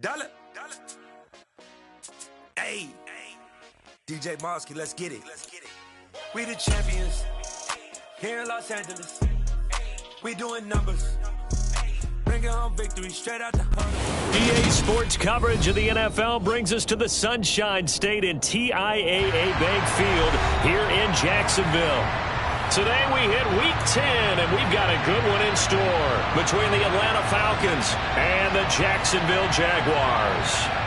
Dollar. Hey, DJ Mosky, let's get it. We the champions here in Los Angeles. We doing numbers. Bringing home victory straight out the huddle. EA Sports coverage of the NFL brings us to the Sunshine State in TIAA Bank Field here in Jacksonville. Today we hit Week 10, and we've got a good one in store between the Atlanta Falcons and the Jacksonville Jaguars.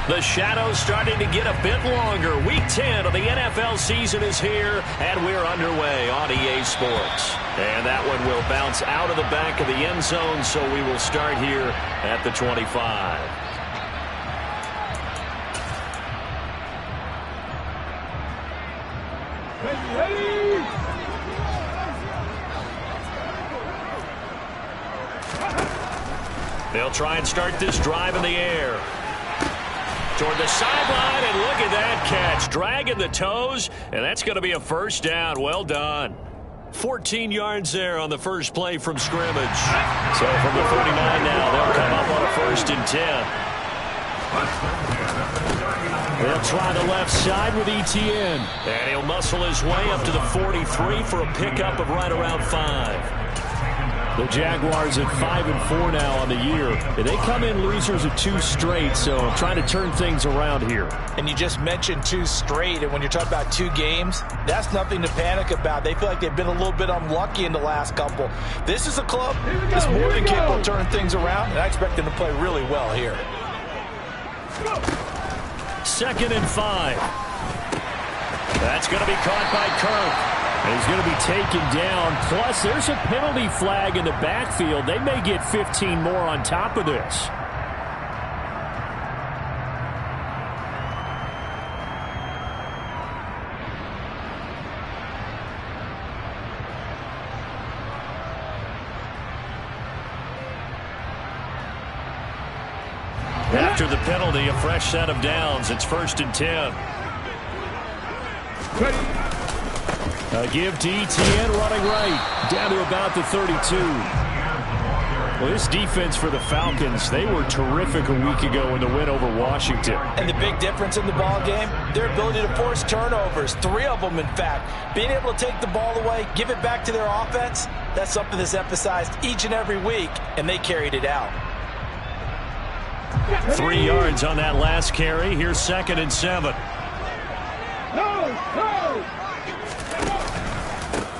The shadow's starting to get a bit longer. Week 10 of the NFL season is here, and we're underway on EA Sports. And that one will bounce out of the back of the end zone, so we will start here at the 25. They'll try and start this drive in the air. Toward the sideline, and look at that catch. Dragging the toes, and that's going to be a first down. Well done. 14 yards there on the first play from scrimmage. So from the 49 now, they'll come up on a 1st and 10. They'll try the left side with Etienne. And he'll muscle his way up to the 43 for a pickup of right around 5. The Jaguars at 5-4 now on the year. And they come in losers of 2 straight, so trying to turn things around here. And you just mentioned 2 straight, and when you're talking about 2 games, that's nothing to panic about. They feel like they've been a little bit unlucky in the last couple. This is a club that's more than capable of turning things around, and I expect them to play really well here. 2nd and 5. That's going to be caught by Kirk. He's going to be taken down. Plus, there's a penalty flag in the backfield. They may get 15 more on top of this. After the penalty, a fresh set of downs. It's 1st and 10. A give to Etienne running right, down to about the 32. Well, this defense for the Falcons, they were terrific a week ago in the win over Washington. And the big difference in the ball game, their ability to force turnovers, 3 of them in fact. Being able to take the ball away, give it back to their offense, that's something that's emphasized each and every week, and they carried it out. 3 yards on that last carry. Here's 2nd and 7.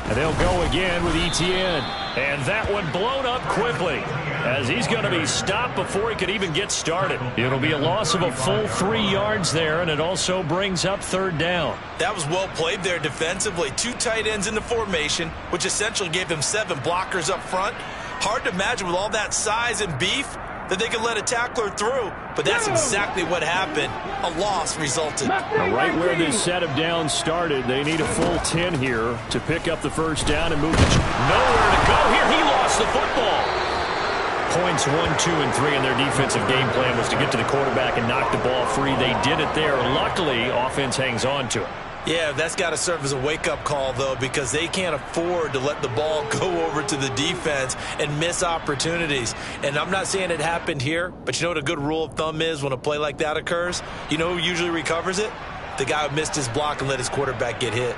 And they'll go again with Etienne. And that one blown up quickly as he's going to be stopped before he could even get started. It'll be a loss of a full 3 yards there, and it also brings up 3rd down. That was well played there defensively. 2 tight ends in the formation, which essentially gave them 7 blockers up front. Hard to imagine with all that size and beef that they could let a tackler through, but that's exactly what happened. A loss resulted. Now, right where this set of downs started, they need a full 10 here to pick up the 1st down and move the nowhere to go here. He lost the football. Points 1, 2, and 3 in their defensive game plan was to get to the quarterback and knock the ball free. They did it there. Luckily, offense hangs on to it. Yeah, that's got to serve as a wake-up call, though, because they can't afford to let the ball go over to the defense and miss opportunities. And I'm not saying it happened here, but you know what a good rule of thumb is when a play like that occurs? You know who usually recovers it? The guy who missed his block and let his quarterback get hit.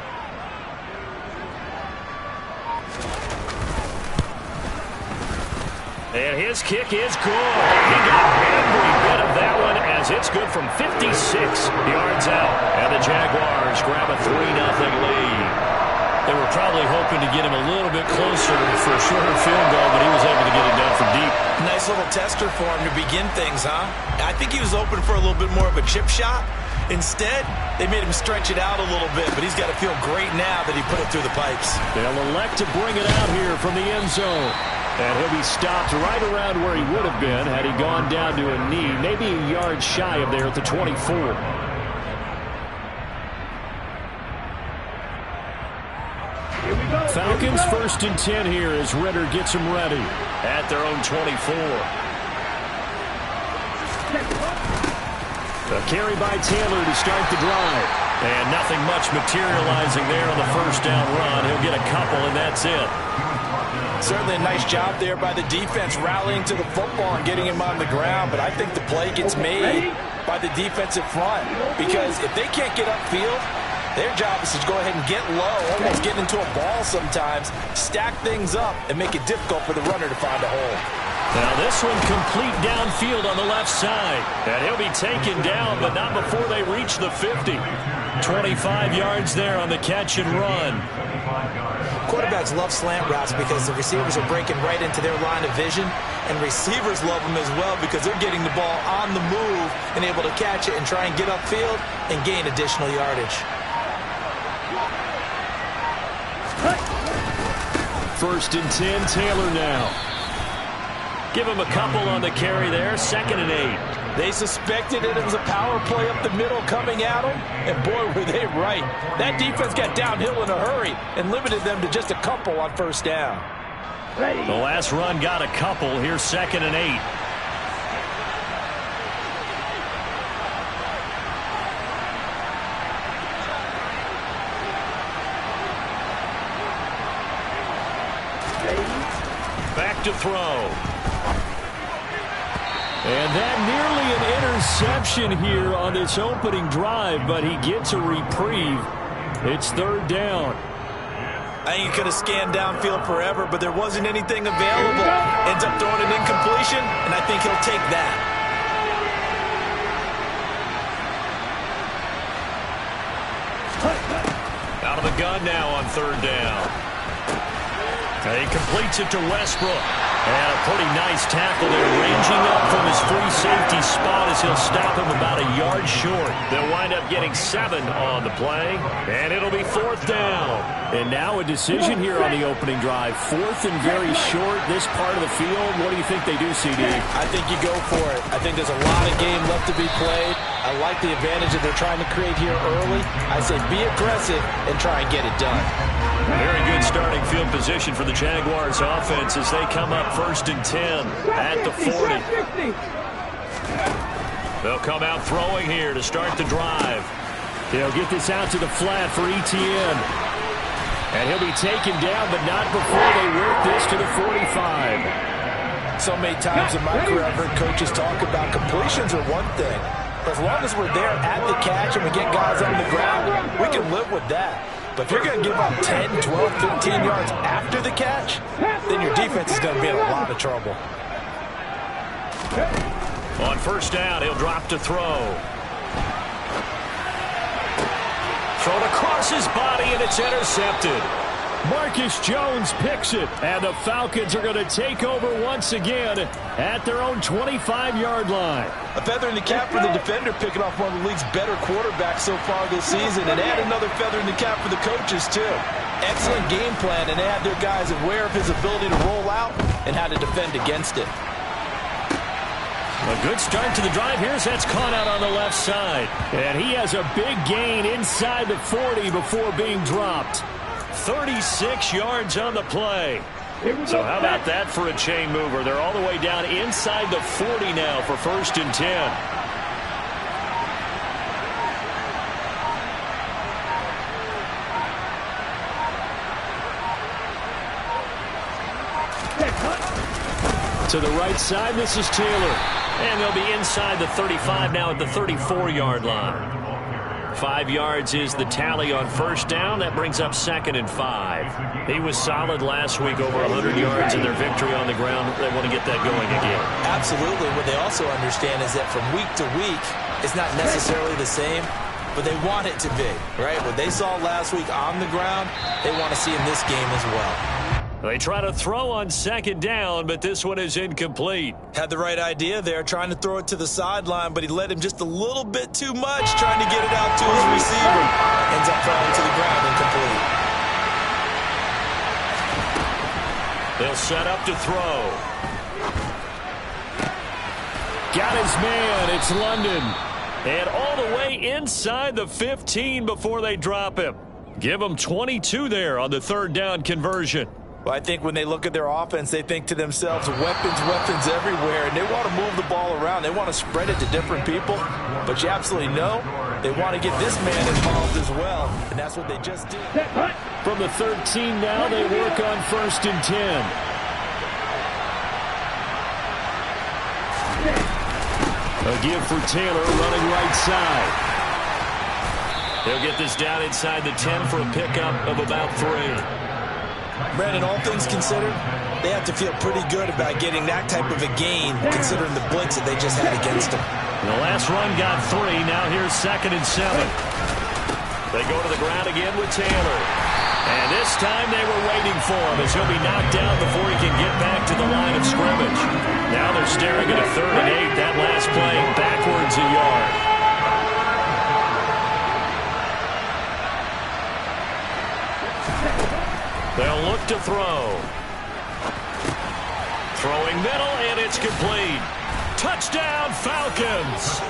And his kick is good. He got every bit of that one as it's good from 56 yards out. And the Jaguars grab a 3-0 lead. They were probably hoping to get him a little bit closer for a shorter field goal, but he was able to get it down from deep. Nice little tester for him to begin things, huh? I think he was open for a little bit more of a chip shot. Instead, they made him stretch it out a little bit, but he's got to feel great now that he put it through the pipes. They'll elect to bring it out here from the end zone. And he'll be stopped right around where he would have been had he gone down to a knee, maybe a yard shy of there at the 24. Falcons 1st and 10 here as Ritter gets them ready at their own 24. A carry by Taylor to start the drive. And nothing much materializing there on the first down run. He'll get a couple, and that's it. Certainly a nice job there by the defense rallying to the football and getting him on the ground. But I think the play gets made by the defensive front. Because if they can't get upfield, their job is to go ahead and get low, almost get into a ball sometimes, stack things up, and make it difficult for the runner to find a hole. Now this one complete downfield on the left side. And he'll be taken down, but not before they reach the 50. 25 yards there on the catch and run. Quarterbacks love slant routes because the receivers are breaking right into their line of vision, and receivers love them as well because they're getting the ball on the move and able to catch it and try and get upfield and gain additional yardage. 1st and 10, Taylor now. Give him a couple on the carry there, 2nd and 8. They suspected it was a power play up the middle coming at them, and boy, were they right. That defense got downhill in a hurry and limited them to just a couple on 1st down. The last run got a couple. Here's 2nd and 8. Back to throw. And that nearly an interception here on this opening drive, but he gets a reprieve. It's 3rd down. I think he could have scanned downfield forever, but there wasn't anything available. Ends up throwing an incompletion, and I think he'll take that. Out of the gun now on 3rd down. He completes it to Westbrook. And a pretty nice tackle there, ranging up from his free safety spot as he'll stop him about a yard short. They'll wind up getting 7 on the play, and it'll be 4th down. And now a decision here on the opening drive. 4th and very short, this part of the field. What do you think they do, CD? I think you go for it. I think there's a lot of game left to be played. I like the advantage that they're trying to create here early. I say be aggressive and try and get it done. Very good starting field position for the Jaguars offense as they come up 1st and 10 at the 40. They'll come out throwing here to start the drive. They'll get this out to the flat for Etienne. And he'll be taken down, but not before they work this to the 45. So many times in my career, I've heard coaches talk about completions are one thing. But as long as we're there at the catch and we get guys on the ground, we can live with that. But if you're going to give up 10, 12, 15 yards after the catch, then your defense is going to be in a lot of trouble. On 1st down, he'll drop to throw. Thrown across his body, and it's intercepted. Marcus Jones picks it, and the Falcons are going to take over once again at their own 25-yard line. A feather in the cap for the defender, picking off one of the league's better quarterbacks so far this season, and add another feather in the cap for the coaches, too. Excellent game plan, and they had their guys aware of his ability to roll out and how to defend against it. A good start to the drive. Here's that's caught out on the left side. And he has a big gain inside the 40 before being dropped. 36 yards on the play. So how about that for a chain mover? They're all the way down inside the 40 now for 1st and 10. To the right side, this is Taylor. And they'll be inside the 35 now at the 34-yard line. 5 yards is the tally on 1st down. That brings up 2nd and 5. He was solid last week, over 100 yards in their victory on the ground. They want to get that going again. Absolutely. What they also understand is that from week to week, it's not necessarily the same, but they want it to be, right? What they saw last week on the ground, they want to see in this game as well. They try to throw on 2nd down, but this one is incomplete. Had the right idea there, trying to throw it to the sideline, but he led him just a little bit too much, trying to get it out to his receiver. Ends up falling to the ground incomplete. They'll set up to throw. Got his man. It's London. And all the way inside the 15 before they drop him. Give them 22 there on the third down conversion. Well, I think when they look at their offense, they think to themselves, weapons everywhere, and they want to move the ball around. They want to spread it to different people, but you absolutely know they want to get this man involved as well, and that's what they just did. From the 13 now, they work on 1st and 10. A give for Taylor running right side. They'll get this down inside the 10 for a pickup of about 3. Brandon, all things considered, they have to feel pretty good about getting that type of a gain, considering the blitz that they just had against them. The last run got 3. Now here's 2nd and 7. They go to the ground again with Taylor. And this time they were waiting for him as he'll be knocked down before he can get back to the line of scrimmage. Now they're staring at a 3rd and 8. That last play backwards a yard. They'll look to throw. Throwing middle, and it's complete. Touchdown, Falcons.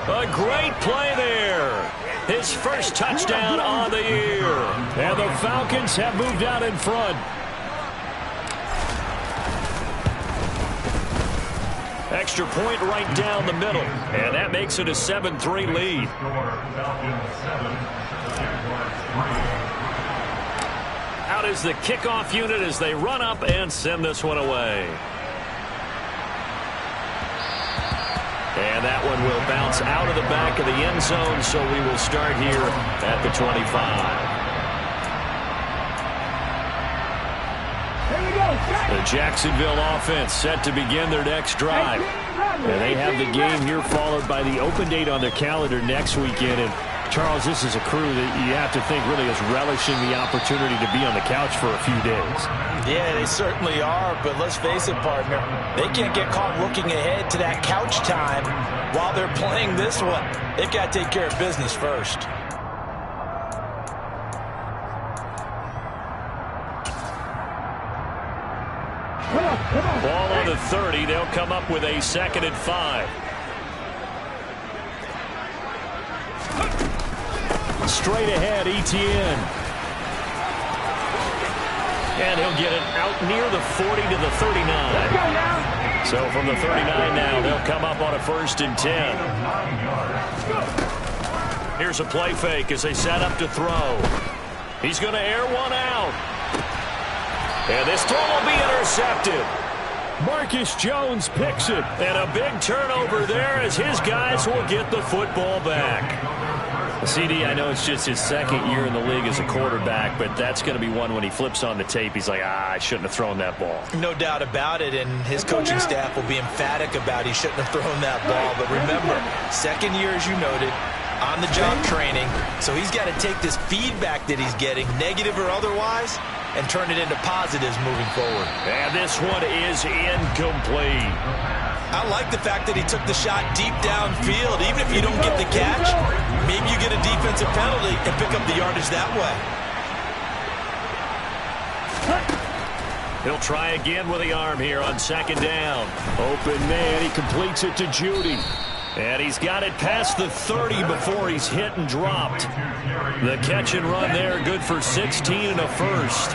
A great play there. His first touchdown on the year. And the Falcons have moved out in front. Extra point right down the middle. And that makes it a 7-3 lead. Out is the kickoff unit as they run up and send this one away. And that one will bounce out of the back of the end zone, so we will start here at the 25. The Jacksonville offense set to begin their next drive. And they have the game here followed by the open date on their calendar next weekend. And Charles, this is a crew that you have to think really is relishing the opportunity to be on the couch for a few days. Yeah, they certainly are, but let's face it, partner, they can't get caught looking ahead to that couch time while they're playing this one. They've got to take care of business first. Ball on the 30. They'll come up with a 2nd and 5. Straight ahead, Etienne. And he'll get it out near the 40 to the 39. So from the 39 now, they'll come up on a 1st and 10. Here's a play fake as they set up to throw. He's going to air one out. And this throw will be intercepted. Marcus Jones picks it. And a big turnover there as his guys will get the football back. CD, I know it's just his 2nd year in the league as a quarterback, but that's going to be one when he flips on the tape, he's like, I shouldn't have thrown that ball. No doubt about it, and his coaching staff will be emphatic about he shouldn't have thrown that ball. But remember, 2nd year, as you noted, on-the-job training, so he's got to take this feedback that he's getting, negative or otherwise, and turn it into positives moving forward. And this one is incomplete. I like the fact that he took the shot deep downfield. Even if you don't get the catch, maybe you get a defensive penalty and pick up the yardage that way. He'll try again with the arm here on 2nd down. Open man, he completes it to Judy. And he's got it past the 30 before he's hit and dropped. The catch and run there, good for 16 and a 1st.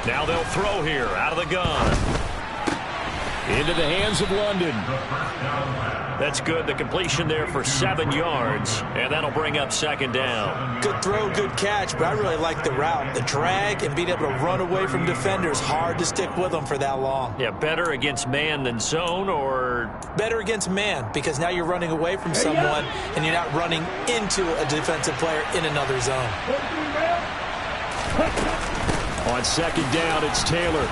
Now they'll throw here out of the gun. Into the hands of London. That's good. The completion there for 7 yards. And that'll bring up 2nd down. Good throw, good catch, but I really like the route. The drag and being able to run away from defenders. Hard to stick with them for that long. Yeah, better against man than zone, or? Better against man, because now you're running away from someone and you're not running into a defensive player in another zone. On 2nd down, it's Taylor.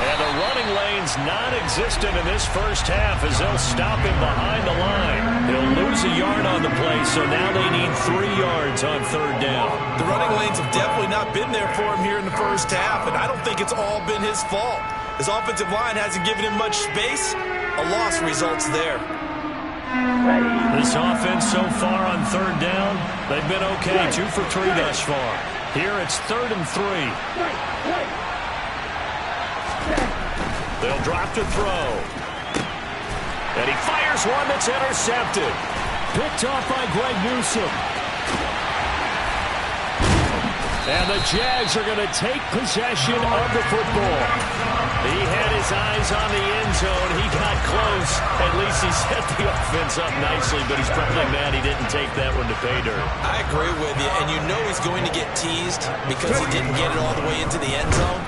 And the running lane's non-existent in this first half as they'll stop him behind the line. He'll lose a yard on the play, so now they need 3 yards on 3rd down. The running lanes have definitely not been there for him here in the first half, and I don't think it's all been his fault. His offensive line hasn't given him much space. A loss results there. This offense so far on 3rd down, they've been okay, 2 for 3 thus far. Here it's 3rd and 3. They'll drop to throw. And he fires one that's intercepted. Picked off by Greg Newsome. And the Jags are going to take possession of the football. He had his eyes on the end zone. He got close. At least he set the offense up nicely, but he's probably mad he didn't take that one to pay dirt. I agree with you, and you know he's going to get teased because he didn't get it all the way into the end zone.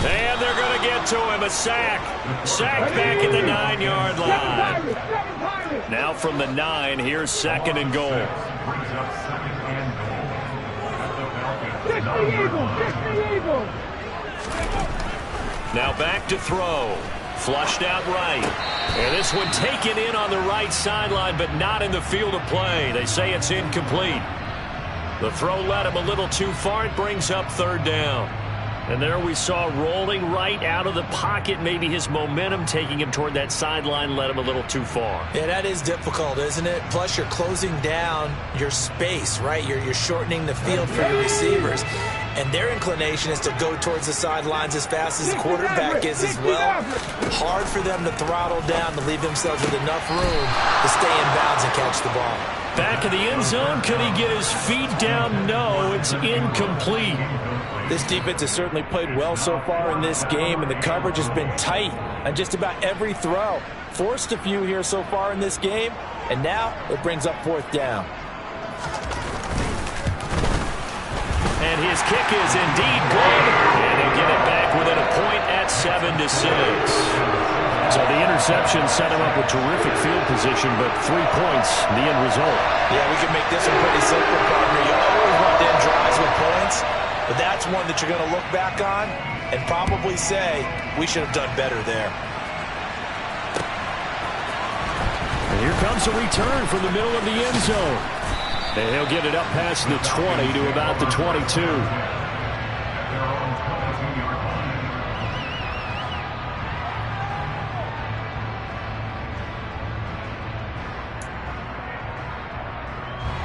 And they're going to get to him. A sack. Sacked back at the 9-yard line. Now from the 9, here's 2nd and goal. Now back to throw. Flushed out right. And this one taken in on the right sideline, but not in the field of play. They say it's incomplete. The throw led him a little too far. It brings up 3rd down. And there we saw rolling right out of the pocket. Maybe his momentum taking him toward that sideline led him a little too far. Yeah, that is difficult, isn't it? Plus, you're closing down your space, right? You're shortening the field for your receivers. And their inclination is to go towards the sidelines as fast as the quarterback is as well. Hard for them to throttle down to leave themselves with enough room to stay in bounds and catch the ball. Back in the end zone, could he get his feet down? No, it's incomplete. This defense has certainly played well so far in this game, and the coverage has been tight on just about every throw. Forced a few here so far in this game, and now it brings up 4th down. And his kick is indeed good, and he'll get it back within a point at 7-6. So the interception set him up with terrific field position, but 3 points, the end result. Yeah, we can make this one pretty simple, partner. You always want to end drives with points, but that's one that you're going to look back on and probably say, we should have done better there. And here comes a return from the middle of the end zone. And he'll get it up past the 20 to about the 22.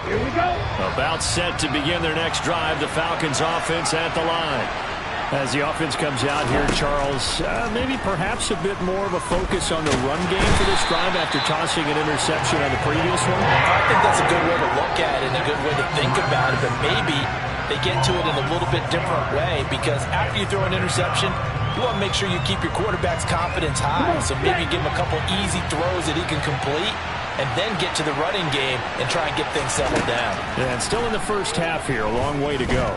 Here we go. About set to begin their next drive. The Falcons offense at the line. As the offense comes out here, Charles, maybe perhaps a bit more of a focus on the run game for this drive after tossing an interception on the previous one? I think that's a good way to look at it and a good way to think about it, but maybe they get to it in a little bit different way because after you throw an interception, you want to make sure you keep your quarterback's confidence high. So maybe give him a couple easy throws that he can complete and then get to the running game and try and get things settled down. Yeah, and still in the first half here, a long way to go.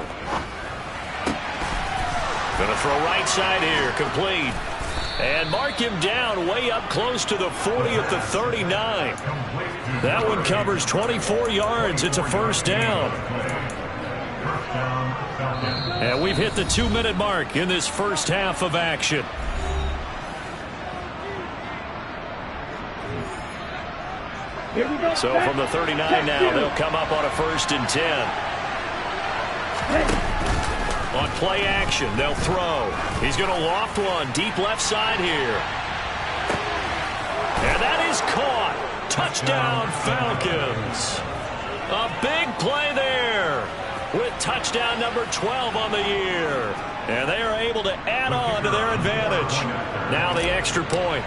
Gonna throw right side here, complete. And mark him down way up close to the 40 at the 39. That one covers 24 yards. It's a 1st down. And we've hit the 2-minute mark in this first half of action. So from the 39 now, they'll come up on a 1st and 10. On play action, they'll throw. He's going to loft one deep left side here. And that is caught. Touchdown, Falcons. A big play there with touchdown number 12 on the year. And they are able to add on to their advantage. Now the extra point.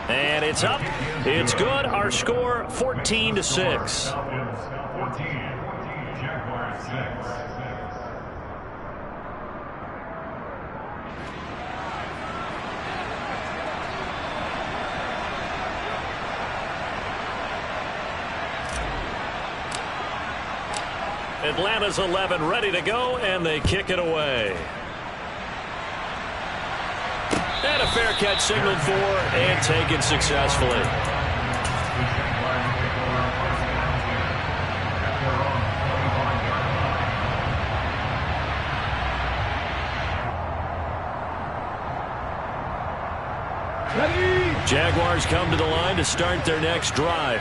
And it's up. It's good. Our score 14-6. Atlanta's 11 ready to go, and they kick it away. And a fair catch signaled for and taken successfully. Jaguars come to the line to start their next drive.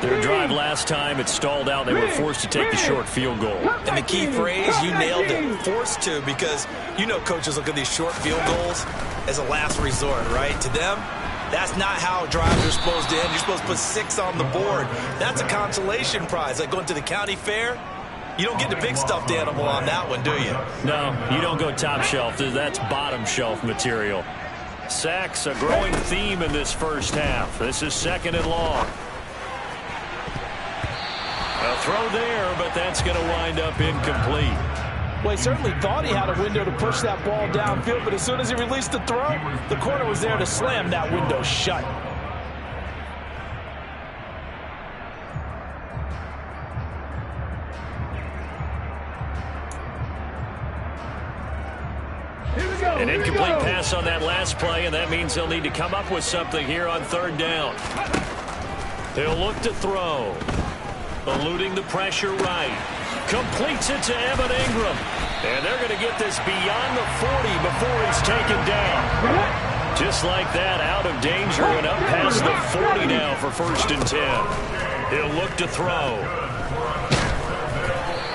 Their drive last time, it stalled out. They were forced to take the short field goal. And the key phrase, you nailed it, forced to, because you know coaches look at these short field goals as a last resort, right? To them, that's not how drives are supposed to end. You're supposed to put 6 on the board. That's a consolation prize. Like going to the county fair, you don't get the big stuffed animal on that one, do you? No, you don't go top shelf. That's bottom shelf material. Sacks, a growing theme in this first half. This is 2nd and long. A throw there, but that's going to wind up incomplete. Well, he certainly thought he had a window to push that ball downfield, but as soon as he released the throw, the corner was there to slam that window shut. An incomplete pass on that last play, and that means they'll need to come up with something here on 3rd down. He'll look to throw. Eluding the pressure right. Completes it to Evan Ingram. And they're going to get this beyond the 40 before he's taken down. Just like that, out of danger and up past the 40 now for 1st and 10. He'll look to throw.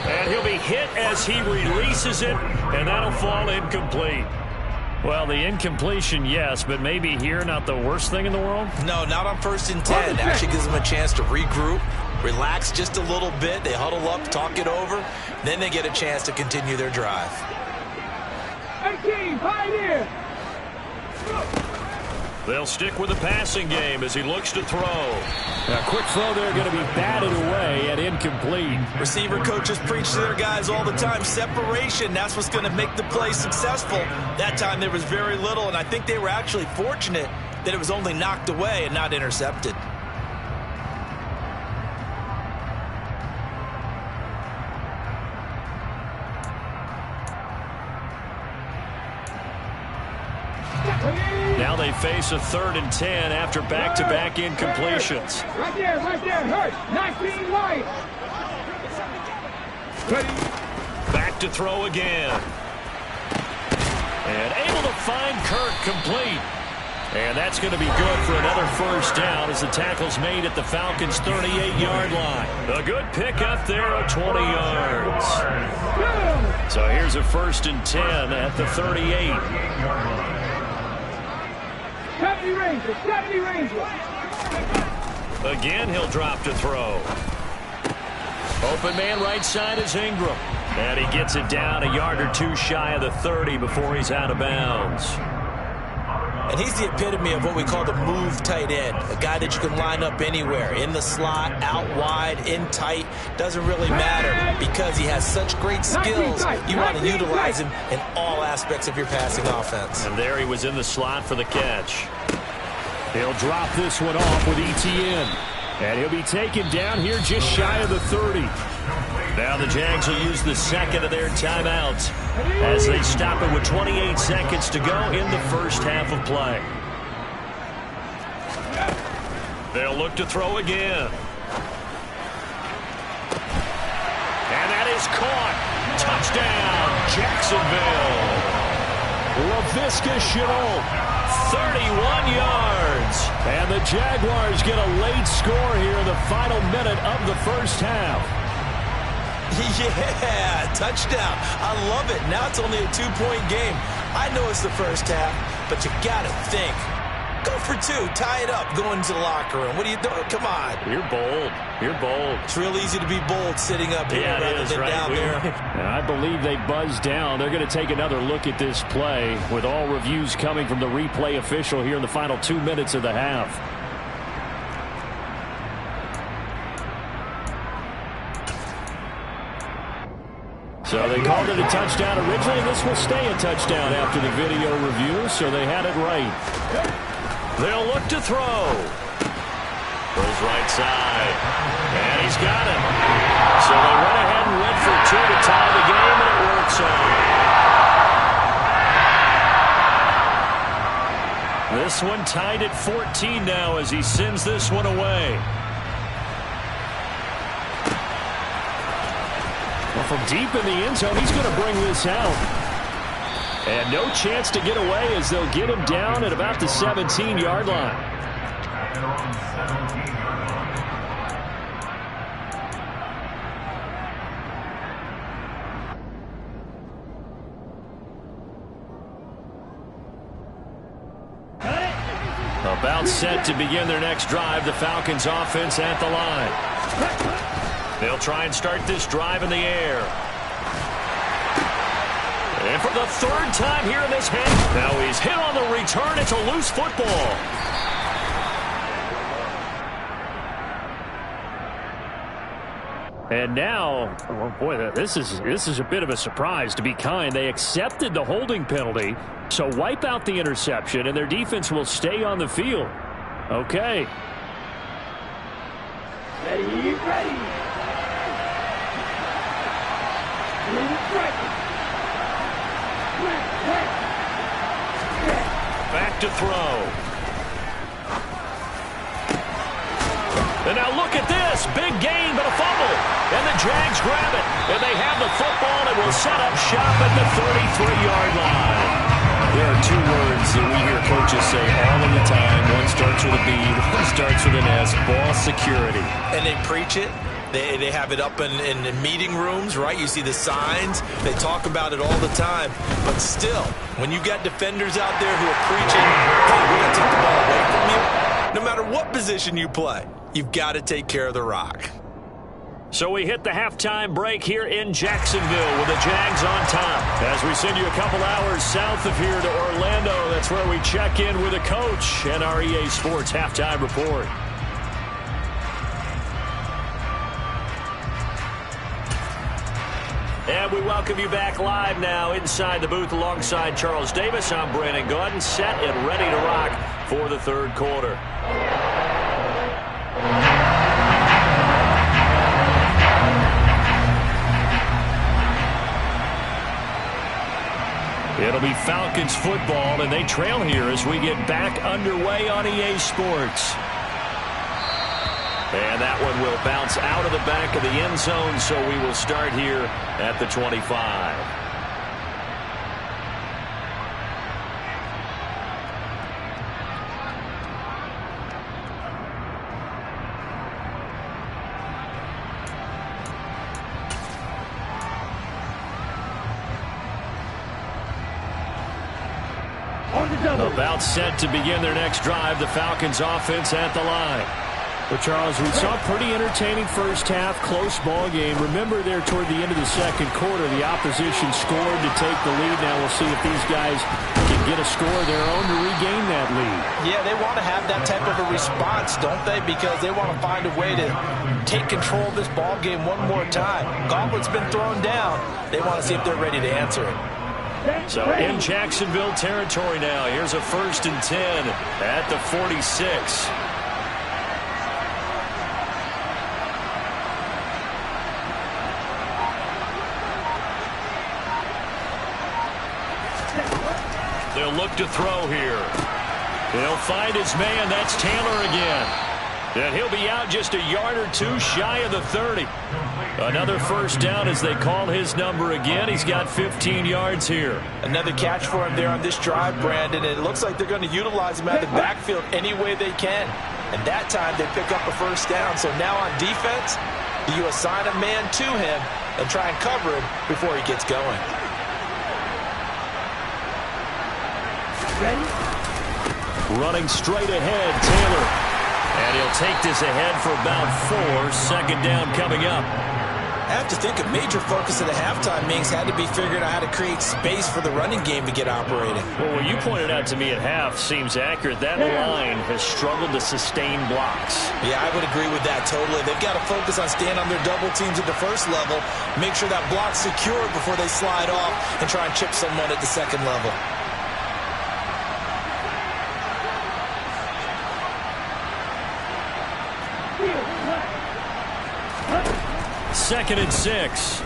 And he'll be hit as he releases it, and that'll fall incomplete. Well, the incompletion, yes, but maybe here not the worst thing in the world? No, not on 1st and 10. Actually gives them a chance to regroup, relax just a little bit. They huddle up, talk it over. Then they get a chance to continue their drive. 18, Pioneer! They'll stick with the passing game as he looks to throw. A quick throw there going to be batted away and incomplete. Receiver coaches preach to their guys all the time. Separation, that's what's going to make the play successful. That time there was very little, and I think they were actually fortunate that it was only knocked away and not intercepted. Now they face a 3rd and 10 after back-to-back incompletions. Right there, hurt. 19 right. Back to throw again. And able to find Kirk complete. And that's going to be good for another 1st down as the tackle's made at the Falcons' 38-yard line. A good pickup there of 20 yards. So here's a 1st and 10 at the 38. 70 Rangers. Again, he'll drop to throw. Open man right side is Ingram. And he gets it down a yard or two shy of the 30 before he's out of bounds. And he's the epitome of what we call the move tight end. A guy that you can line up anywhere. In the slot, out wide, in tight. Doesn't really matter because he has such great skills. You want to utilize him in all aspects of your passing offense. And there he was in the slot for the catch. He'll drop this one off with ETN. And he'll be taken down here just shy of the 30. Now the Jags will use the 2nd of their timeouts as they stop it with 28 seconds to go in the first half of play. They'll look to throw again. And that is caught. Touchdown, Jacksonville. Laviska Shenault, 31 yards. And the Jaguars get a late score here in the final minute of the first half. Yeah, touchdown. I love it. Now it's only a 2-point game. I know it's the first half, but you got to think. Go for 2. Tie it up. Go into the locker room. What are you doing? Come on. You're bold. You're bold. It's real easy to be bold sitting up here rather than right down there. I believe they buzzed down. They're going to take another look at this play with all reviews coming from the replay official here in the final 2 minutes of the half. So they called it a touchdown originally, and this will stay a touchdown after the video review, so they had it right. They'll look to throw. Goes right side. And he's got him. So they went ahead and went for 2 to tie the game, and it works out. This one tied at 14 now as he sends this one away. From deep in the end zone, he's going to bring this out. And no chance to get away as they'll get him down at about the 17-yard line. About set to begin their next drive, the Falcons offense at the line. They'll try and start this drive in the air. And for the third time here in this half, now he's hit on the return. It's a loose football. And now, oh boy, this is a bit of a surprise, to be kind. They accepted the holding penalty, so wipe out the interception, and their defense will stay on the field. Okay. Ready. Back to throw. And now look at this. Big gain, but a fumble. And the Jags grab it. And they have the football and will set up shop at the 33-yard line. There are two words that we hear coaches say all of the time. One starts with a B, one starts with an S. Ball security. And they preach it. They have it up in meeting rooms, right? You see the signs. They talk about it all the time. But still, when you got defenders out there who are preaching, hey, we're going to take the ball away from you, no matter what position you play, you've got to take care of the rock. So we hit the halftime break here in Jacksonville with the Jags on top. As we send you a couple hours south of here to Orlando, that's where we check in with the coach and our EA Sports halftime report. And we welcome you back live now inside the booth alongside Charles Davis. I'm Brandon Gaudin, set and ready to rock for the third quarter. It'll be Falcons football, and they trail here as we get back underway on EA Sports. And that one will bounce out of the back of the end zone, so we will start here at the 25. About set to begin their next drive, the Falcons offense at the line. Well, Charles, we saw a pretty entertaining first half, close ball game. Remember there toward the end of the second quarter, the opposition scored to take the lead. Now we'll see if these guys can get a score of their own to regain that lead. Yeah, they want to have that type of a response, don't they? Because they want to find a way to take control of this ball game one more time. Gauntlet's been thrown down. They want to see if they're ready to answer it. So in Jacksonville territory now, here's a 1st and 10 at the 46. They'll look to throw here. He'll find his man. That's Taylor again. And he'll be out just a yard or two shy of the 30. Another first down as they call his number again. He's got 15 yards here. Another catch for him there on this drive, Brandon. And it looks like they're going to utilize him at the backfield any way they can. And that time they pick up a first down. So now on defense, you assign a man to him and try and cover him before he gets going. Ready? Running straight ahead, Taylor. And he'll take this ahead for about 4. Second down coming up. I have to think a major focus of the halftime, Minks, had to be figuring out how to create space for the running game to get operating. Well, what you pointed out to me at half seems accurate. That line has struggled to sustain blocks. Yeah, I would agree with that totally. They've got to focus on staying on their double teams at the first level, make sure that block's secured before they slide off and try and chip someone at the second level. Second and 6.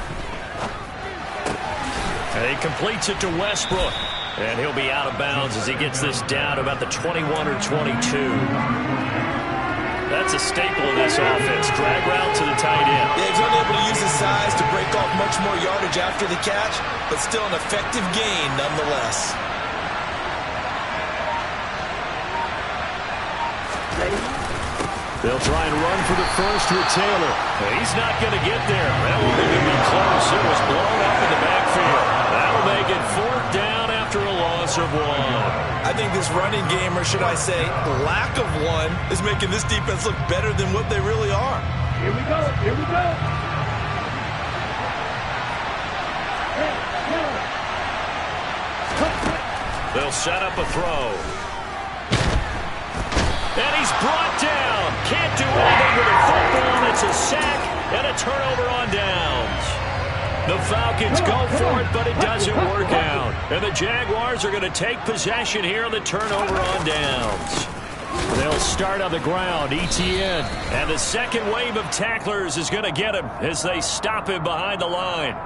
And he completes it to Westbrook. And he'll be out of bounds as he gets this down about the 21 or 22. That's a staple of this offense. Drag route to the tight end. Yeah, he's unable to use his size to break off much more yardage after the catch, but still an effective gain nonetheless. They'll try and run for the first with Taylor. He's not going to get there. That won't even be close. It was blown up in the backfield. That'll make it 4th down after a loss of 1. I think this running game, or should I say lack of one, is making this defense look better than what they really are. Here we go. Here we go. They'll set up a throw. And he's brought down. Can't do anything with a football. It's a sack and a turnover on downs. The Falcons go for it, but it doesn't work out. And the Jaguars are going to take possession here on the turnover on downs. They'll start on the ground, Etienne. And the second wave of tacklers is going to get him as they stop him behind the line.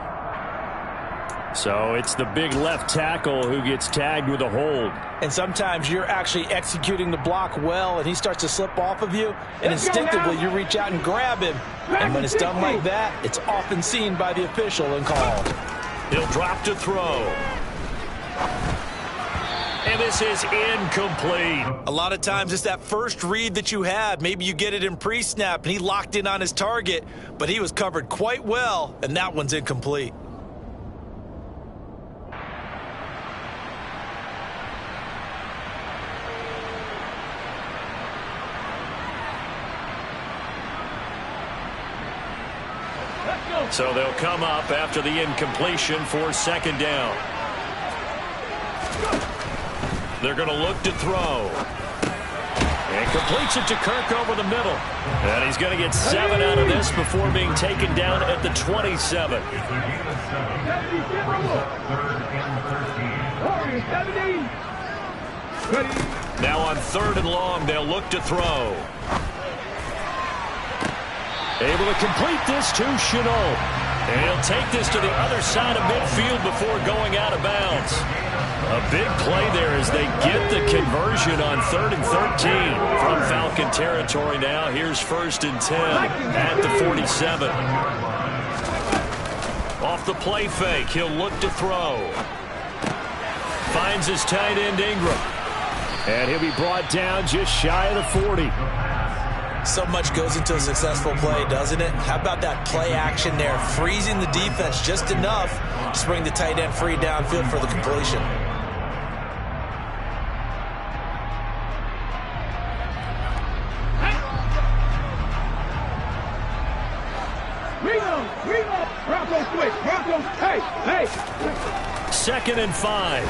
So it's the big left tackle who gets tagged with a hold. And sometimes you're actually executing the block well, and he starts to slip off of you, and instinctively you reach out and grab him. And when it's done like that, it's often seen by the official and called. He'll drop to throw. And this is incomplete. A lot of times it's that first read that you had. Maybe you get it in pre-snap, and he locked in on his target, but he was covered quite well, and that one's incomplete. So they'll come up after the incompletion for second down. They're going to look to throw. And completes it to Kirk over the middle. And he's going to get 7 out of this before being taken down at the 27. Now on 3rd and long, they'll look to throw. Able to complete this to Shenault. And he'll take this to the other side of midfield before going out of bounds. A big play there as they get the conversion on 3rd and 13 from Falcon territory now. Here's 1st and 10 at the 47. Off the play fake, he'll look to throw. Finds his tight end Ingram. And he'll be brought down just shy of the 40. So much goes into a successful play, doesn't it? How about that play action there, freezing the defense just enough to bring the tight end free downfield for the completion. Broncos quick. Broncos, hey. 2nd and 5.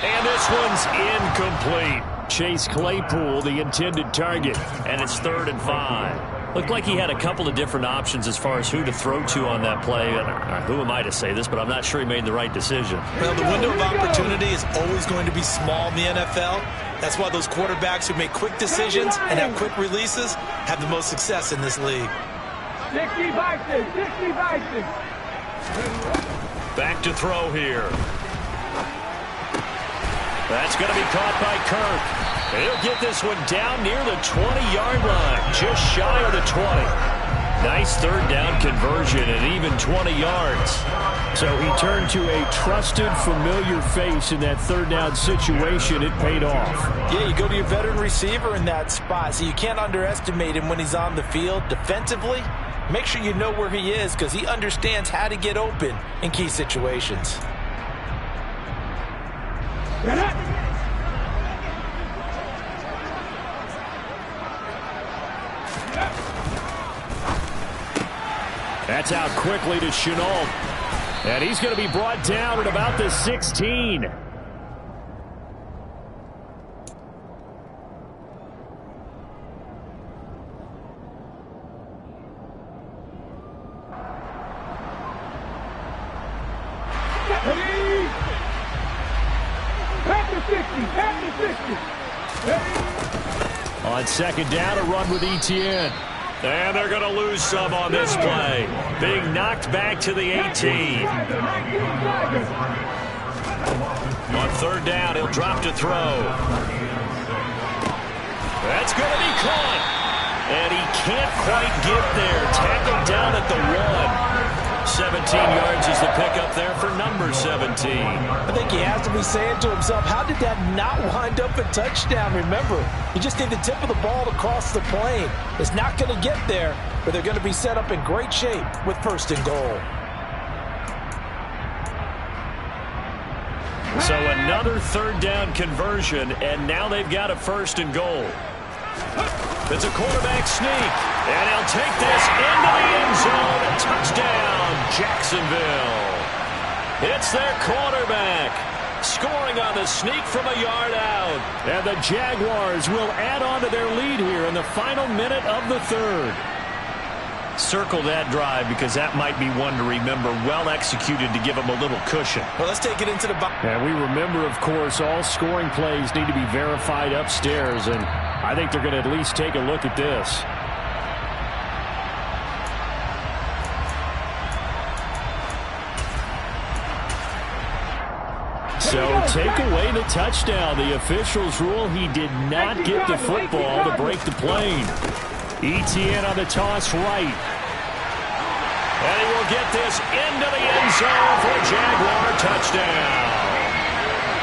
And this one's incomplete. Chase Claypool, the intended target, and it's 3rd and 5. Looked like he had a couple of different options as far as who to throw to on that play. Who am I to say this, but I'm not sure he made the right decision. Well, the window of opportunity is always going to be small in the NFL. That's why those quarterbacks who make quick decisions and have quick releases have the most success in this league. 60 Vikings. Back to throw here. That's going to be caught by Kirk. He'll get this one down near the 20-yard line, just shy of the 20. Nice 3rd down conversion and even 20 yards. So he turned to a trusted, familiar face in that 3rd down situation. It paid off. Yeah, you go to your veteran receiver in that spot, so you can't underestimate him when he's on the field. Defensively, make sure you know where he is because he understands how to get open in key situations. That's out quickly to Shenault. And he's going to be brought down at about the 16. On 2nd down, a run with Etienne. And they're going to lose some on this play. Being knocked back to the 18. On 3rd down, he'll drop to throw. That's going to be caught. And he can't quite get there. Tackled down at the 1. 17 yards is the pickup there for number 17. I think he has to be saying to himself, how did that not wind up a touchdown? Remember, you just need the tip of the ball to cross the plane. It's not going to get there, but they're going to be set up in great shape with 1st and goal. So another 3rd down conversion, and now they've got a 1st and goal. It's a quarterback sneak, and he'll take this into the end zone. Touchdown, Jacksonville. It's their quarterback. scoring on the sneak from a yard out. And the Jaguars will add on to their lead here in the final minute of the third. Circle that drive because that might be one to remember. Well executed to give them a little cushion. Well, let's take it into the box. And we remember, of course, all scoring plays need to be verified upstairs, and I think they're going to at least take a look at this. So take away the touchdown. The officials rule he did not get the football to break the plane. Etienne on the toss right. And he will get this into the end zone for a Jaguar touchdown.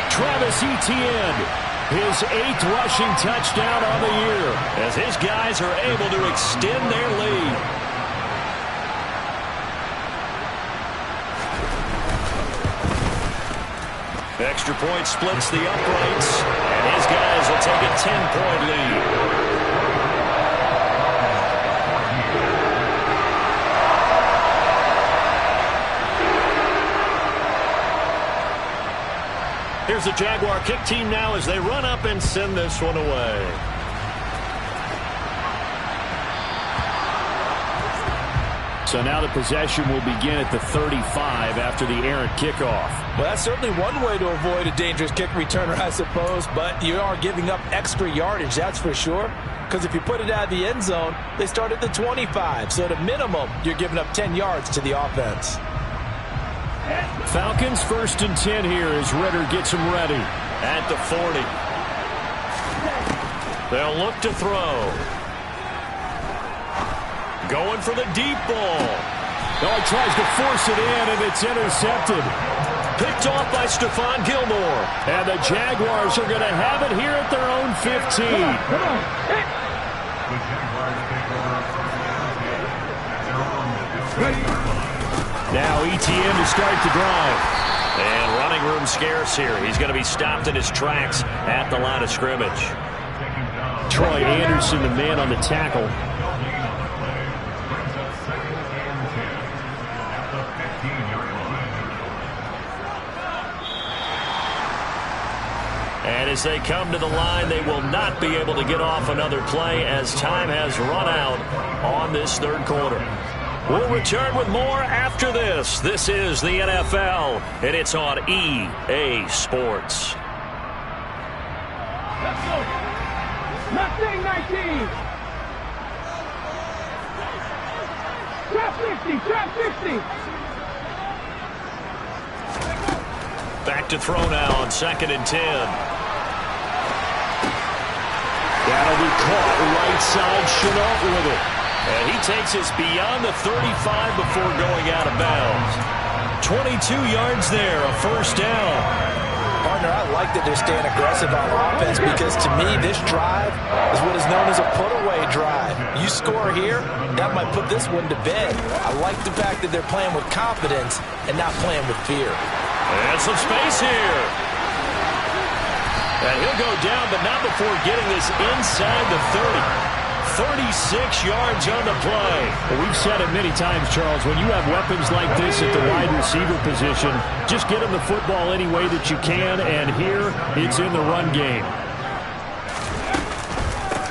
Travis Etienne, his 8th rushing touchdown on the year, as his guys are able to extend their lead. Extra point splits the uprights, and his guys will take a 10-point lead. Here's the Jaguar kick team now as they run up and send this one away. So now the possession will begin at the 35 after the errant kickoff. Well, that's certainly one way to avoid a dangerous kick returner, I suppose, but you are giving up extra yardage, that's for sure. Because if you put it out of the end zone, they start at the 25. So at a minimum, you're giving up 10 yards to the offense. Falcons 1st and 10 here as Ritter gets them ready. At the 40. They'll look to throw. Going for the deep ball. Oh, he tries to force it in, and it's intercepted. Picked off by Stephon Gilmore. And the Jaguars are going to have it here at their own 15. Come on. Now Etienne to start the drive. And running room scarce here. He's going to be stopped in his tracks at the line of scrimmage. Troy Anderson, the man on the tackle. And as they come to the line, they will not be able to get off another play as time has run out on this third quarter. We'll return with more after this. This is the NFL, and it's on EA Sports. Let's go. Mustang 19. Trap 60. Trap 60. Back to throw now on 2nd and 10. That'll be caught right side. Shenault with it. And he takes us beyond the 35 before going out of bounds. 22 yards there, a first down. Partner, I like that they're staying aggressive on offense because to me, this drive is what is known as a put-away drive. You score here, that might put this one to bed. I like the fact that they're playing with confidence and not playing with fear. And some space here. And he'll go down, but not before getting this inside the 30. 36 yards on the play. Well, we've said it many times, Charles, when you have weapons like this at the wide receiver position, just get them the football any way that you can, and here it's in the run game.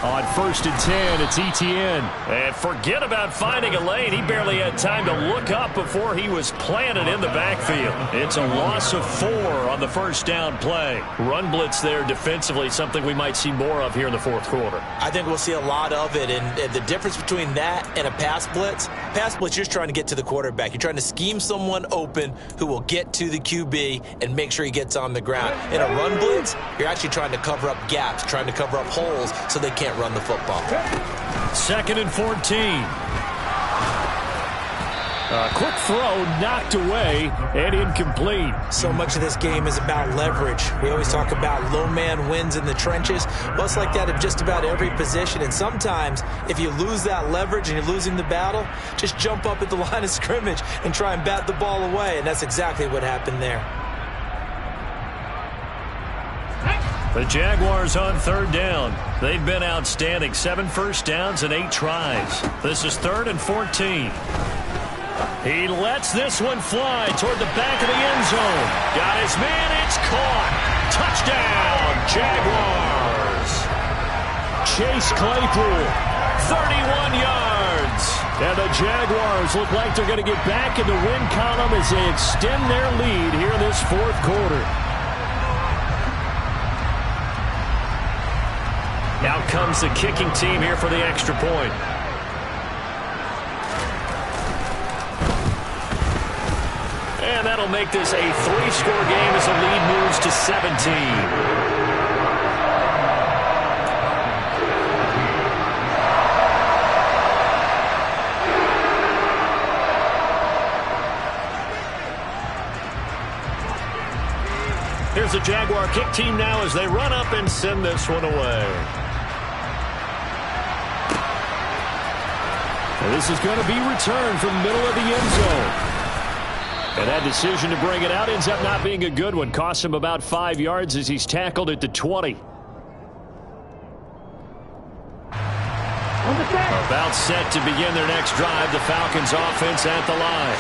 On 1st and 10, it's Etienne. And forget about finding a lane. He barely had time to look up before he was planted in the backfield. It's a loss of 4 on the first down play. Run blitz there defensively, something we might see more of here in the fourth quarter. I think we'll see a lot of it, and the difference between that and a pass blitz, you're just trying to get to the quarterback. You're trying to scheme someone open who will get to the QB and make sure he gets on the ground. In a run blitz, you're actually trying to cover up gaps, trying to cover up holes so they can't run the football. 2nd and 14. A quick throw knocked away and incomplete. So much of this game is about leverage. We always talk about low man wins in the trenches. Well, it's like that of just about every position. And sometimes if you lose that leverage and you're losing the battle, just jump up at the line of scrimmage and try and bat the ball away. And that's exactly what happened there. The Jaguars on 3rd down. They've been outstanding. 7 first downs and 8 tries. This is 3rd and 14. He lets this one fly toward the back of the end zone. Got his man. It's caught. Touchdown, Jaguars. Chase Claypool, 31 yards. And the Jaguars look like they're going to get back in the win column as they extend their lead here in this fourth quarter. Out comes the kicking team here for the extra point. And that'll make this a 3-score game as the lead moves to 17. Here's the Jaguar kick team now as they run up and send this one away. And this is going to be returned from the middle of the end zone. And that decision to bring it out ends up not being a good one. Costs him about 5 yards as he's tackled at the 20. About set to begin their next drive. The Falcons offense at the line.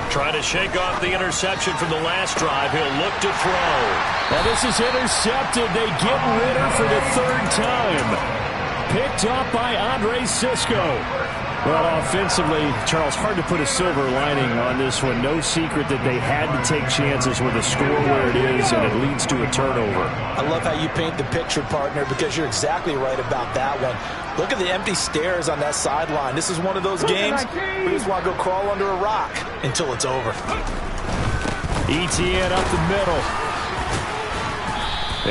Trying to shake off the interception from the last drive. He'll look to throw. Well, this is intercepted. They get Ritter for the 3rd time. Picked up by Andre Cisco. Well, offensively, Charles, hard to put a silver lining on this one. No secret that they had to take chances with a score where it is, and it leads to a turnover. I love how you paint the picture, partner, because you're exactly right about that one. Look at the empty stares on that sideline. This is one of those games where you just want to go crawl under a rock until it's over. Etienne up the middle.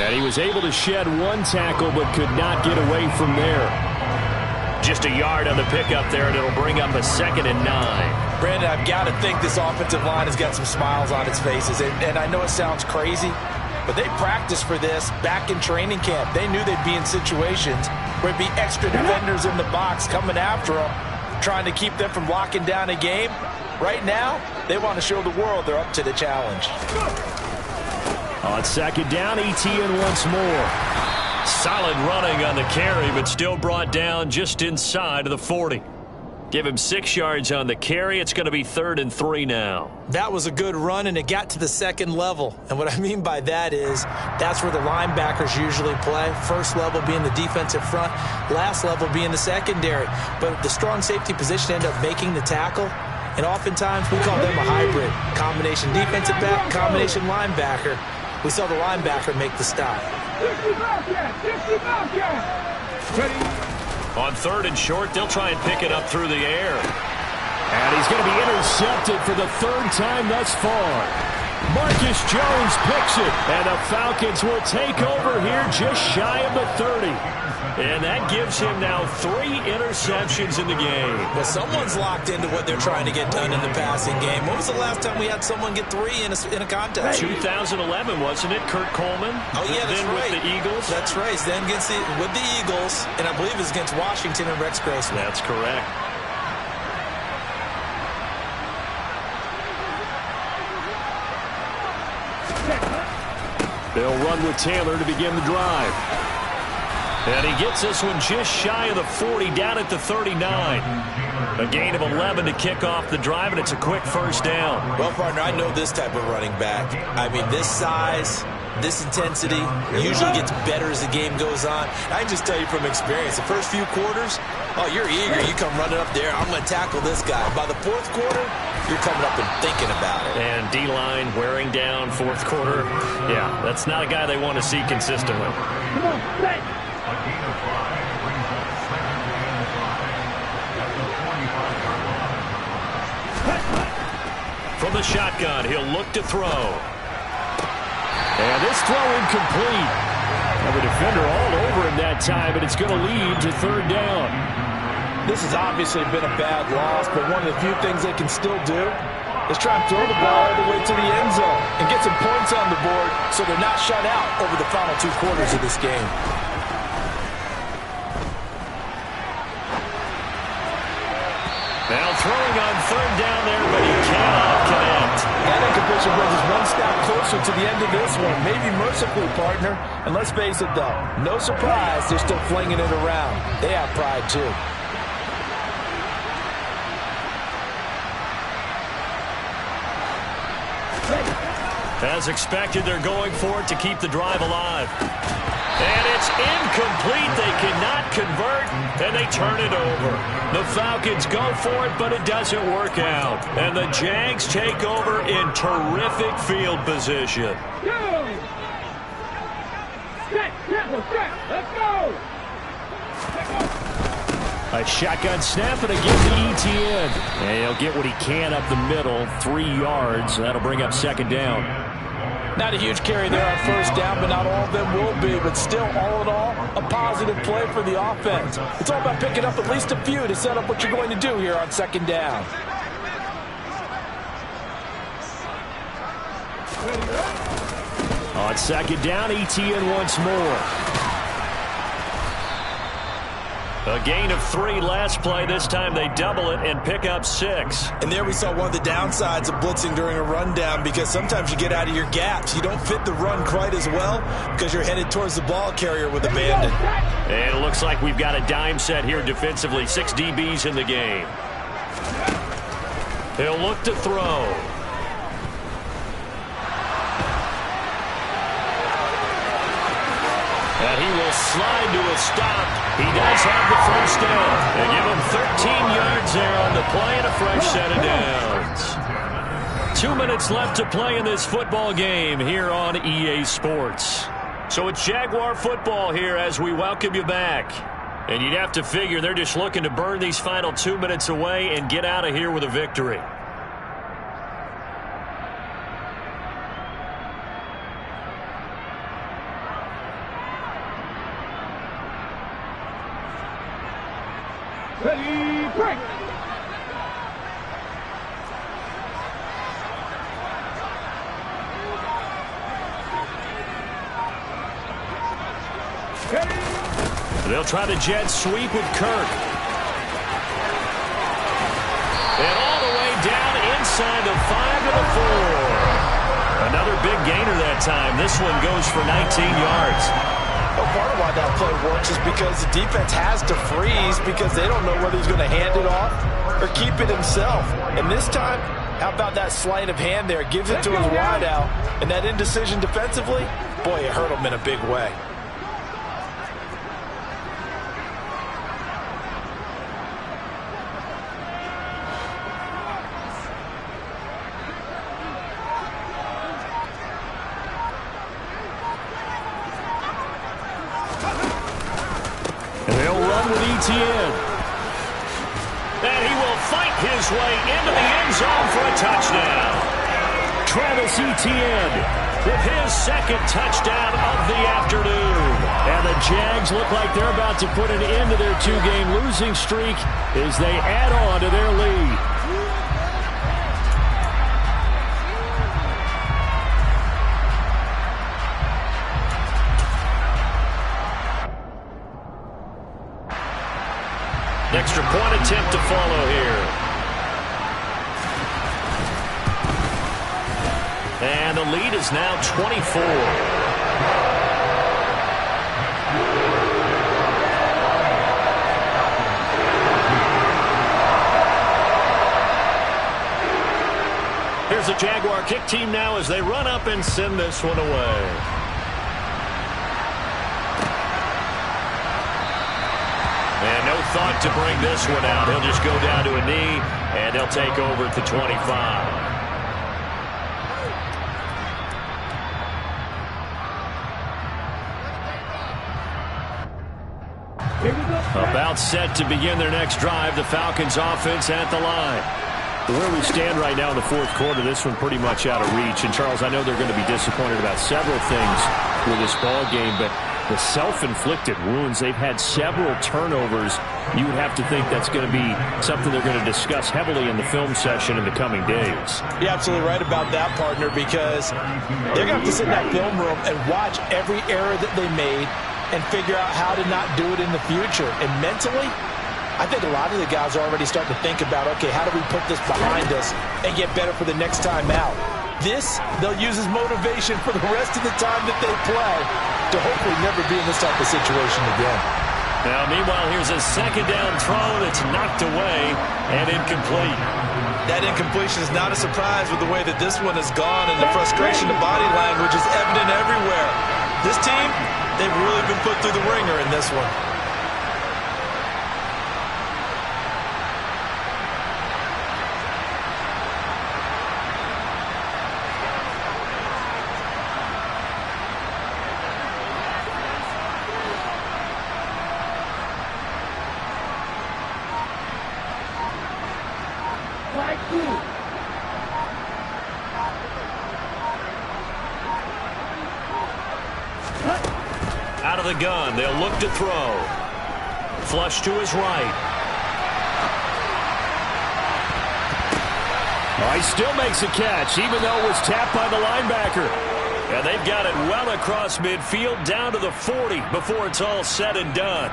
And he was able to shed one tackle but could not get away from there. Just a yard on the pickup there, and it'll bring up a 2nd and 9. Brandon, I've got to think this offensive line has got some smiles on its faces. And I know it sounds crazy, but they practiced for this back in training camp. They knew they'd be in situations where there'd be extra defenders in the box coming after them, trying to keep them from locking down a game. Right now, they want to show the world they're up to the challenge. On 2nd down, Etienne once more. Solid running on the carry, but still brought down just inside of the 40. Give him 6 yards on the carry. It's going to be 3rd and 3 now. That was a good run, and it got to the 2nd level. And what I mean by that is that's where the linebackers usually play. First level being the defensive front, last level being the secondary. But the strong safety position ended up making the tackle. And oftentimes we call them a hybrid. Combination defensive back, combination linebacker. We saw the linebacker make the stop. On 3rd and short, they'll try and pick it up through the air. And he's going to be intercepted for the 3rd time thus far. Marcus Jones picks it, and the Falcons will take over here just shy of the 30. And that gives him now 3 interceptions in the game. Well, someone's locked into what they're trying to get done in the passing game. When was the last time we had someone get 3 in a contest? 2011, wasn't it? Kurt Coleman? Oh, yeah, that's right. With the Eagles? That's right. Then with the Eagles, and I believe it's against Washington and Rex Grossman. That's correct. They'll run with Taylor to begin the drive. And he gets this one just shy of the 40, down at the 39. A gain of 11 to kick off the drive, and it's a quick 1st down. Well, partner, I know this type of running back. I mean, this size, this intensity usually gets better as the game goes on. I can just tell you from experience, the first few quarters, oh, you're eager. You come running up there, I'm going to tackle this guy. By the 4th quarter, you're coming up and thinking about it. And D-line wearing down 4th quarter. Yeah, that's not a guy they want to see consistently. Come on, set. From the shotgun, he'll look to throw. And this throw incomplete. And the defender all over him that time, but it's going to lead to 3rd down. This has obviously been a bad loss, but one of the few things they can still do is try and throw the ball all the way to the end zone and get some points on the board so they're not shut out over the final 2 quarters of this game. Now throwing on 3rd down there, but he cannot connect. That incompletion brings us one step closer to the end of this one. Maybe mercifully, partner. And let's face it, though, no surprise they're still flinging it around. They have pride, too. As expected, they're going for it to keep the drive alive. And it's incomplete. They cannot convert, and they turn it over. The Falcons go for it, but it doesn't work out. And the Jags take over in terrific field position. Let's go! A shotgun snap and a give to Etienne. And he'll get what he can up the middle, 3 yards. That'll bring up second down. Not a huge carry there on first down, but not all of them will be. But still, all in all, a positive play for the offense. It's all about picking up at least a few to set up what you're going to do here on second down. On second down, Etienne once more. A gain of 3 last play. This time they double it and pick up 6. And there we saw one of the downsides of blitzing during a rundown, because sometimes you get out of your gaps. You don't fit the run quite as well because you're headed towards the ball carrier with abandon. And it looks like we've got a dime set here defensively. 6 DBs in the game. He'll look to throw. And he will slide to a stop. He does have the first down. They give him 13 yards there on the play and a fresh set of downs. 2 minutes left to play in this football game here on EA Sports. So it's Jaguar football here as we welcome you back. And you'd have to figure they're just looking to burn these final 2 minutes away and get out of here with a victory. Ready, break! They'll try the jet sweep with Kirk. And all the way down inside the 5 to the 4. Another big gainer that time. This one goes for 19 yards. Well, part of why that play works is because the defense has to freeze because they don't know whether he's going to hand it off or keep it himself. And this time, how about that sleight of hand there? Gives it to his wideout. And that indecision defensively, boy, it hurt him in a big way. Etienne. And he will fight his way into the end zone for a touchdown. Travis Etienne with his second touchdown of the afternoon. And the Jags look like they're about to put an end to their 2-game losing streak as they add on to their lead. Extra point attempt to follow here. And the lead is now 24. Here's the Jaguar kick team now as they run up and send this one away. And no thought to bring this one out. He'll just go down to a knee, and they'll take over at the 25. About set to begin their next drive. The Falcons offense at the line. Where we stand right now in the fourth quarter, this one pretty much out of reach. And, Charles, I know they're going to be disappointed about several things with this ball game, but the self-inflicted wounds, they've had several turnovers. You would have to think that's going to be something they're going to discuss heavily in the film session in the coming days. You're absolutely right about that, partner, because they're going to have to sit in that film room and watch every error that they made and figure out how to not do it in the future. And mentally, I think a lot of the guys are already starting to think about, okay, how do we put this behind us and get better for the next time out? This, they'll use as motivation for the rest of the time that they play to hopefully never be in this type of situation again. Now, meanwhile, here's a second down throw that's knocked away and incomplete. That incompletion is not a surprise with the way that this one has gone, and the frustration, the body language is evident everywhere. This team, they've really been put through the ringer in this one. Out of the gun, they'll look to throw. Flush to his right. Oh, he still makes a catch, even though it was tapped by the linebacker. And they've got it well across midfield, down to the 40 before it's all said and done.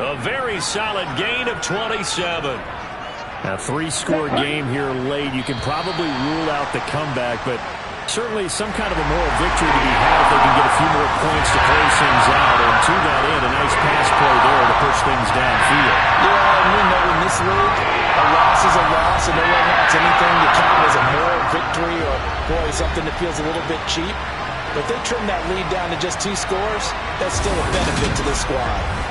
A very solid gain of 27. A three-score game here late. You can probably rule out the comeback, but certainly some kind of a moral victory to be had if they can get a few more points to close things out. And to that end, a nice pass play there to push things downfield. Yeah, and we know in this league, a loss is a loss, and no one wants anything to count as a moral victory or, boy, something that feels a little bit cheap. But if they trim that lead down to just 2 scores, that's still a benefit to this squad.